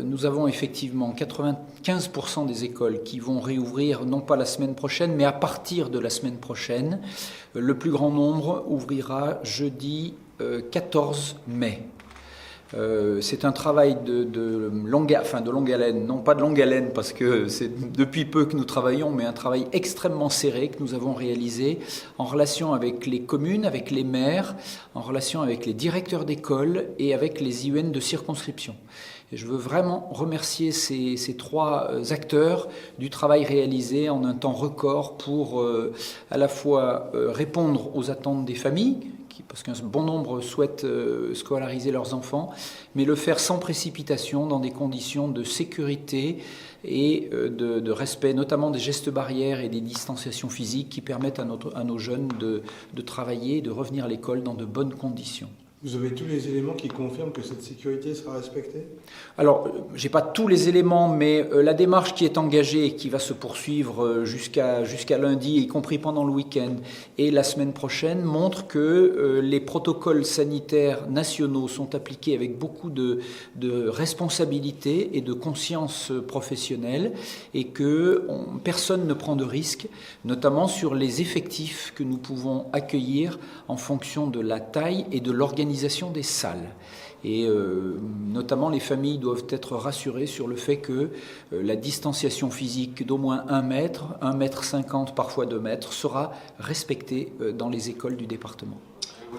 nous avons effectivement 95% des écoles qui vont réouvrir, non pas la semaine prochaine, mais à partir de la semaine prochaine. Le plus grand nombre ouvrira jeudi 14 mai. C'est un travail de longue haleine, non pas de longue haleine parce que c'est depuis peu que nous travaillons, mais un travail extrêmement serré que nous avons réalisé en relation avec les communes, avec les maires, en relation avec les directeurs d'école et avec les IUN de circonscription. Et je veux vraiment remercier ces trois acteurs du travail réalisé en un temps record pour à la fois répondre aux attentes des familles, parce qu'un bon nombre souhaitent scolariser leurs enfants, mais le faire sans précipitation, dans des conditions de sécurité et de respect, notamment des gestes barrières et des distanciations physiques qui permettent à nos jeunes de travailler et de revenir à l'école dans de bonnes conditions. Vous avez tous les éléments qui confirment que cette sécurité sera respectée ? Alors, je n'ai pas tous les éléments, mais la démarche qui est engagée et qui va se poursuivre jusqu'à lundi, y compris pendant le week-end et la semaine prochaine, montre que les protocoles sanitaires nationaux sont appliqués avec beaucoup de responsabilité et de conscience professionnelle et que personne ne prend de risques, notamment sur les effectifs que nous pouvons accueillir en fonction de la taille et de l'organisation des salles. Et notamment les familles doivent être rassurées sur le fait que la distanciation physique d'au moins 1 mètre, 1,50 m, parfois 2 mètres, sera respectée dans les écoles du département.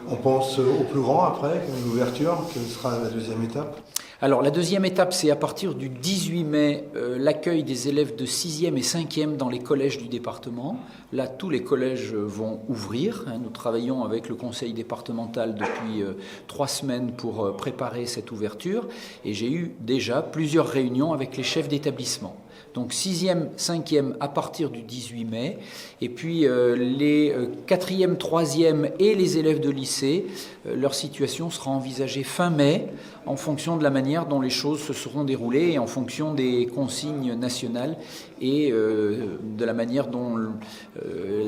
On pense au plus grand après, l'ouverture, quelle sera la deuxième étape ? Alors la deuxième étape, c'est à partir du 18 mai, l'accueil des élèves de 6e et 5e dans les collèges du département. Là, tous les collèges vont ouvrir. Nous travaillons avec le conseil départemental depuis 3 semaines pour préparer cette ouverture. Et j'ai eu déjà plusieurs réunions avec les chefs d'établissement. Donc 6e, 5e à partir du 18 mai. Et puis les 4e, 3e et les élèves de lycée, leur situation sera envisagée fin mai en fonction de la manière dont les choses se seront déroulées et en fonction des consignes nationales et de la manière dont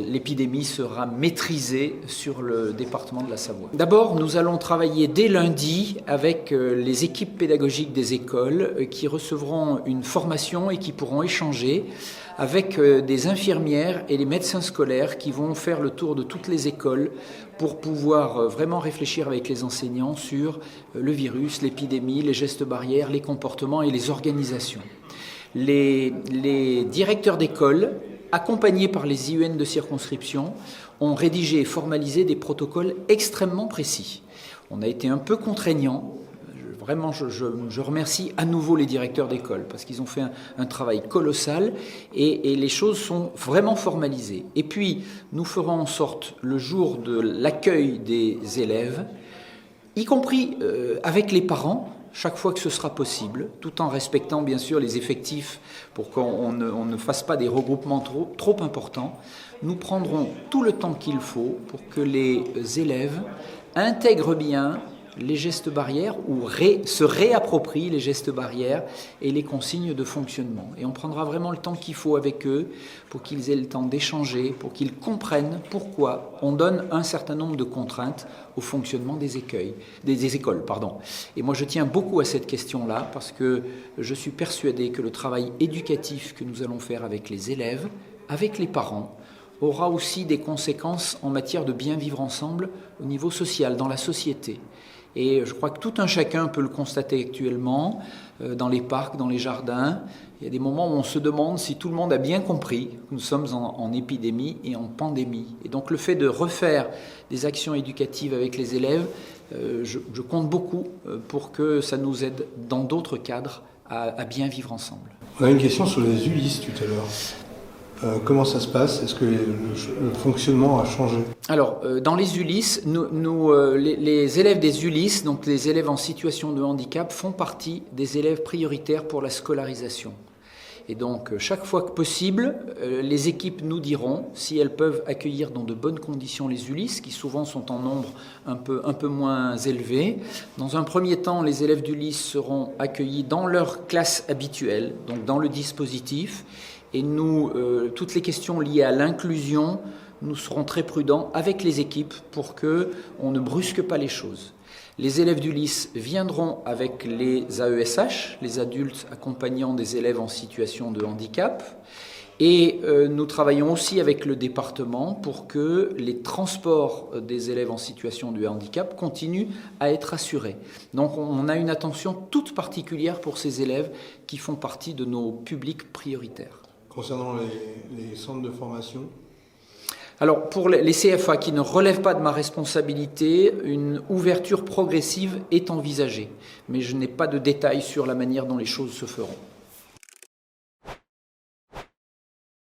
l'épidémie sera maîtrisée sur le département de la Savoie. D'abord, nous allons travailler dès lundi avec les équipes pédagogiques des écoles qui recevront une formation et qui pourront échanger avec des infirmières et des médecins scolaires qui vont faire le tour de toutes les écoles pour pouvoir vraiment réfléchir avec les enseignants sur le virus, l'épidémie, les gestes barrières, les comportements et les organisations. Les directeurs d'école, accompagnés par les IUN de circonscription, ont rédigé et formalisé des protocoles extrêmement précis. On a été un peu contraignant. Vraiment, je remercie à nouveau les directeurs d'école parce qu'ils ont fait un travail colossal et les choses sont vraiment formalisées. Et puis, nous ferons en sorte, le jour de l'accueil des élèves, y compris avec les parents, chaque fois que ce sera possible, tout en respectant bien sûr les effectifs pour qu'on ne fasse pas des regroupements trop importants, nous prendrons tout le temps qu'il faut pour que les élèves intègrent bien les gestes barrières ou se réapproprient les gestes barrières et les consignes de fonctionnement. Et on prendra vraiment le temps qu'il faut avec eux pour qu'ils aient le temps d'échanger, pour qu'ils comprennent pourquoi on donne un certain nombre de contraintes au fonctionnement des écoles. Et moi, je tiens beaucoup à cette question-là parce que je suis persuadé que le travail éducatif que nous allons faire avec les élèves, avec les parents, aura aussi des conséquences en matière de bien vivre ensemble au niveau social, dans la société. Et je crois que tout un chacun peut le constater actuellement, dans les parcs, dans les jardins. Il y a des moments où on se demande si tout le monde a bien compris que nous sommes en épidémie et en pandémie. Et donc le fait de refaire des actions éducatives avec les élèves, je compte beaucoup pour que ça nous aide dans d'autres cadres à bien vivre ensemble. On a une question sur les ULIS tout à l'heure. Comment ça se passe ? Est-ce que le fonctionnement a changé ? Alors, dans les ULIS, les élèves des ULIS, donc les élèves en situation de handicap, font partie des élèves prioritaires pour la scolarisation. Et donc, chaque fois que possible, les équipes nous diront si elles peuvent accueillir dans de bonnes conditions les ULIS, qui souvent sont en nombre un peu moins élevé. Dans un premier temps, les élèves d'ULIS seront accueillis dans leur classe habituelle, donc dans le dispositif. Et nous, toutes les questions liées à l'inclusion, nous serons très prudents avec les équipes pour qu'on ne brusque pas les choses. Les élèves du LIS viendront avec les AESH, les adultes accompagnant des élèves en situation de handicap. Et nous travaillons aussi avec le département pour que les transports des élèves en situation de handicap continuent à être assurés. Donc on a une attention toute particulière pour ces élèves qui font partie de nos publics prioritaires. Concernant les centres de formation ? Alors pour les CFA qui ne relèvent pas de ma responsabilité, une ouverture progressive est envisagée. Mais je n'ai pas de détails sur la manière dont les choses se feront.